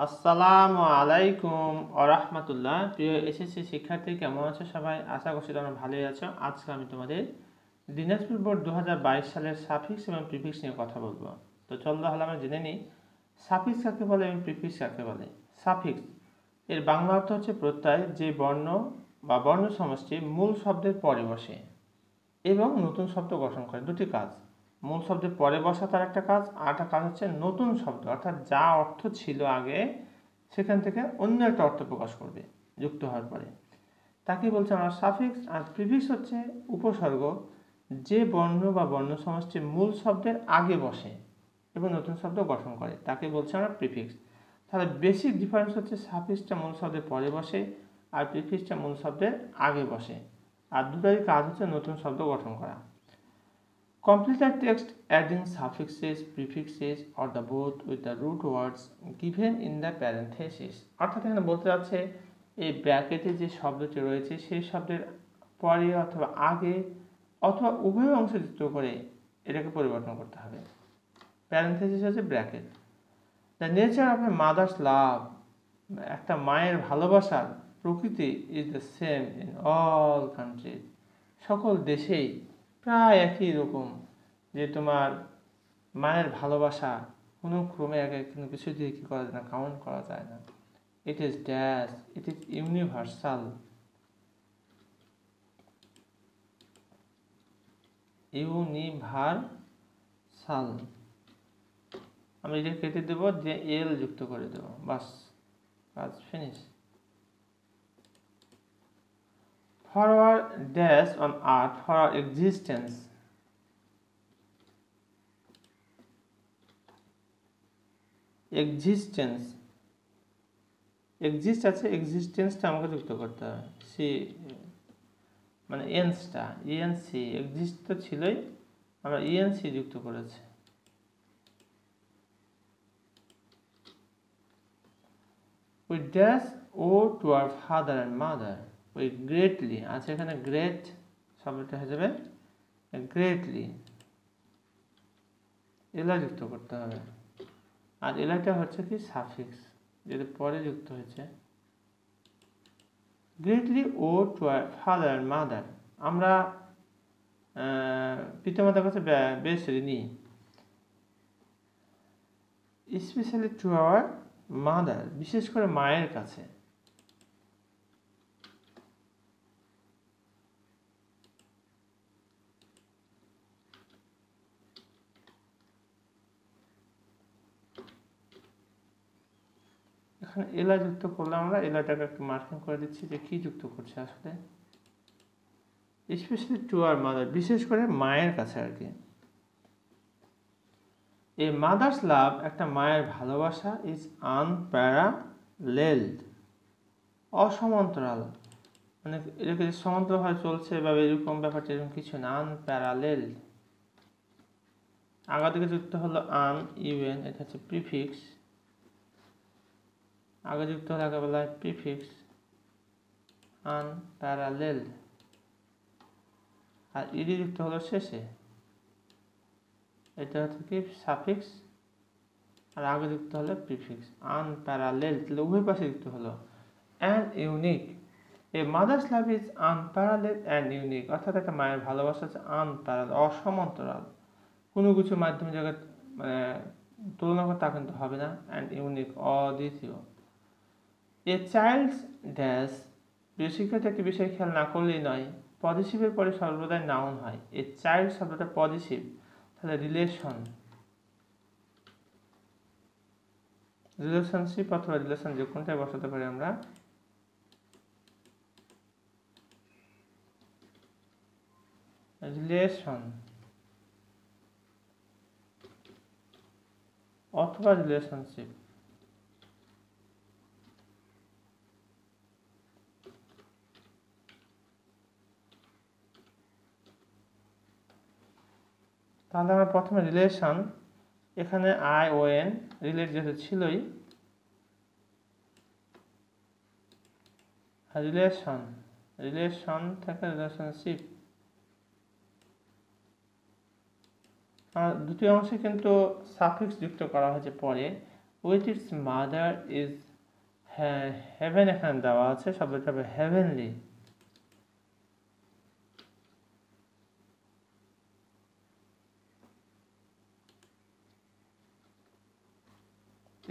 আসসালামু আলাইকুম ওয়া রাহমাতুল্লাহ। প্রিয় এসএসসি শিক্ষার্থী, কেমন আছো সবাই? আশা করছি তোমরা ভালোই আছো। আজকে আমি তোমাদের দিনাজপুর বোর্ড 2022 সালের সাফিক্স এবং প্রিফিক্স নিয়ে কথা বলবো। তো চলো তাহলে আমরা জেনে নিই সাফিক্স কাকে বলে এবং প্রিফিক্স কাকে বলে। সাফিক্স এর বাংলা অর্থ হচ্ছে প্রত্যয়, যে বর্ণ বা বর্ণ সমষ্টি মূল শব্দের পরে বসে এবং নতুন শব্দ গঠন করে। দুটি কাজ, মূল শব্দের পরে বসা তার একটা কাজ, আর একটা কাজ হচ্ছে নতুন শব্দ অর্থাৎ যা অর্থ ছিল আগে সেখান থেকে অন্য একটা অর্থ প্রকাশ করবে যুক্ত হওয়ার পরে। তাকে বলছে আমরা সাফিক্স। আর প্রিফিক্স হচ্ছে উপসর্গ, যে বর্ণ বা বর্ণ সমষ্টি মূল শব্দের আগে বসে এবং নতুন শব্দ গঠন করে, তাকে বলছে আমরা প্রিফিক্স। তাহলে বেসিক ডিফারেন্স হচ্ছে সাফিক্সটা মূল শব্দের পরে বসে আর প্রিফিক্সটা মূল শব্দের আগে বসে, আর দুটারই কাজ হচ্ছে নতুন শব্দ গঠন করা। Complete the text adding suffixes, prefixes or the both with the root words given in the parenthesis. অর্থাৎ এখানে বলতে যাচ্ছে এই ব্র্যাকেটে যে শব্দটি রয়েছে সেই শব্দের পরে অথবা আগে অথবা উভয় অংশ যুক্ত করে এটাকে পরিবর্তন করতে হবে। প্যারেন্থেসিস হচ্ছে bracket. The nature of a mother's love, একটা মায়ের ভালোবাসার প্রকৃতি is the same in all countries, সকল দেশেই প্রায় একই রকম, যে তোমার মায়ের ভালোবাসা কোনো ক্রমে কোনো কিছু দিয়ে কী করা যায় না, কাউন্ট করা যায় না। It is dash, it is universal. Universal আমি এটা কেটে দেবো, যে এল যুক্ত করে দেবো, বাস কাজ finish. For our dash on earth, for our existence, exist আছে, এক্সিস্টেন্সটা আমাকে যুক্ত করতে হবে, সি মানে এনসটা, ইএনসি, এক্সিস্ট তো ছিলই, আমরা ইএনসি যুক্ত করেছি। We dash owe to our father and mother, we greatly আছে এখানে, গ্রেট শব্দটা হয়ে যাবে গ্রেটলি, এলা যুক্ত করতে হবে। আর এলাটা হচ্ছে কি সাফিক্স, যেটা পরে যুক্ত হয়েছে। Greatly owe to our father and mother, আমরা পিতামাতার কাছে বেশ ঋণী। স্পেশালি টু আওয়ার মাদার, বিশেষ করে মায়ের কাছে। এখানে এলা যুক্ত করলে আমরা এলাটাকে একটু মার্কিং করে দিচ্ছি যে কি যুক্ত করছে আসলে। স্পেশালি টু আর মাদার, বিশেষ করে মায়ের কাছে আর কি। এ মাদার্স লাভ, একটা মায়ের ভালোবাসা, ইজ আনপ্যারালেলড, অসমান্তরাল, মানে এটাকে সমান্তরালভাবে চলছে বা এরকম ব্যাপারটা এরকম কিছু না, আনপ্যারালেলড। আগা থেকে যুক্ত হলো আন, ইউএন, এটা হচ্ছে প্রিফিক্স, আগে যুক্ত হলে আগে বলা হয় প্রিফিক্স, আনপ্যারালেলড। আর ইডি যুক্ত হলো শেষে, এটা হচ্ছে কি সাফিক্স, আর আগে যুক্ত হলো প্রিফিক্স, আনপ্যারালেলড, তাহলে উভয় পাশে যুক্ত হলো। And unique, a mother's love is unparalleled and unique, অর্থাৎ একটা মায়ের ভালোবাসা হচ্ছে আনপ্যারালেলড, অসমান্তরাল, কোনো কিছুর মাধ্যমে জায়গায় মানে তুলনা করতে তা কিন্তু হবে না। অ্যান্ড ইউনিক, অদ্বিতীয়। এ চাইল্ডস ড্যাশ, প্রিয় শিক্ষার্থী একটি বিষয় খেয়াল না করলেই নয়, পজিটিভের পরে সর্বদাই নাউন হয়। এ চাইল্ড শব্দটা পজিটিভ, তাহলে রিলেশনশিপ অথবা রিলেশন যে কোনটায় বসাতে পারি আমরা। রিলেশন অথবা রিলেশনশিপ। তাহলে আমরা প্রথমে রিলেশন, এখানে আই ও এন, রিলেট যেহেতু ছিলই, রিলেশন থেকে রিলেশনশিপ, দ্বিতীয় অংশে কিন্তু সাফিক্স যুক্ত করা হয়েছে পরে, with its mother is haven এখানে দেওয়া আছে, শব্দটা হবে হেভেনলি।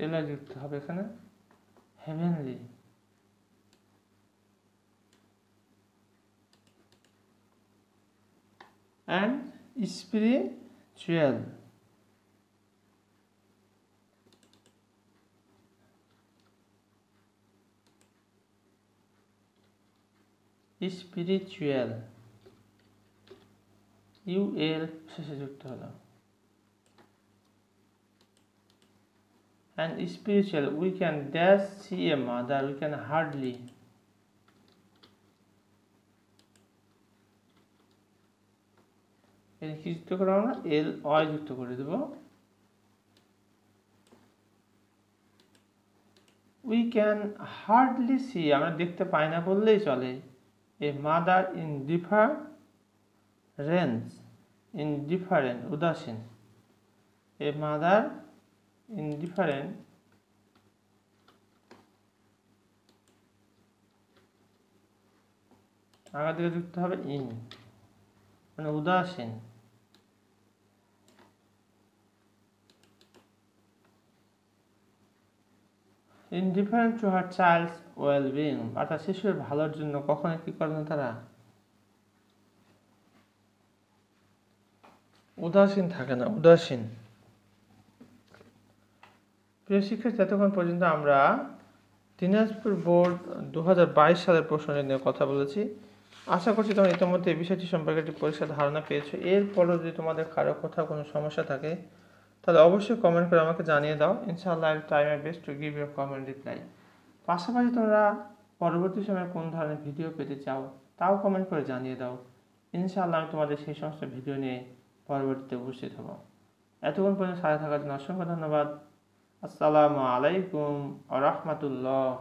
এলা যুক্ত হবে এখানে heavenly. and spiritual, spiritual UL শেষে যুক্ত হলো। and spiritual we can dash see a mother, we can hardly, এর কি যুক্ত করব আমরা এল ওয়াই যুক্ত করে দেব। we can hardly see আমরা দেখতে পাই না বললেই চলে। a mother indifferent উদাসীন, a mother indifferent আগের দিকে যুক্ত হবে ইন, মানে উদাসীন। indifferent to her child's well-being, অর্থাৎ শিশুর ভালোর জন্য কখনো কি করে না তারা উদাসীন থাকে না, উদাসীন। প্রিয় শিক্ষার্থী, এতক্ষণ পর্যন্ত আমরা দিনাজপুর বোর্ড 2022 সালের প্রশ্ন নিয়ে কথা বলেছি। আশা করছি তোমরা ইতিমধ্যে এই বিষয়টি সম্পর্কে একটি পরিষ্কার ধারণা পেয়েছো। এরপরও যদি তোমাদের কারো কোথাও কোনো সমস্যা থাকে তাহলে অবশ্যই কমেন্ট করে আমাকে জানিয়ে দাও। ইনশাআল্লাহ I will try my best to give your comment reply. পাশাপাশি তোমরা পরবর্তী সময়ে কোন ধরনের ভিডিও পেতে চাও তাও কমেন্ট করে জানিয়ে দাও। ইনশাআল্লাহ আমি তোমাদের সেই সমস্ত ভিডিও নিয়ে পরবর্তীতে উপস্থিত হব। এতক্ষণ পর্যন্ত সাথে থাকার জন্য অসংখ্য ধন্যবাদ। আসসালামু আলাইকুম ওয়া রাহমাতুল্লাহ।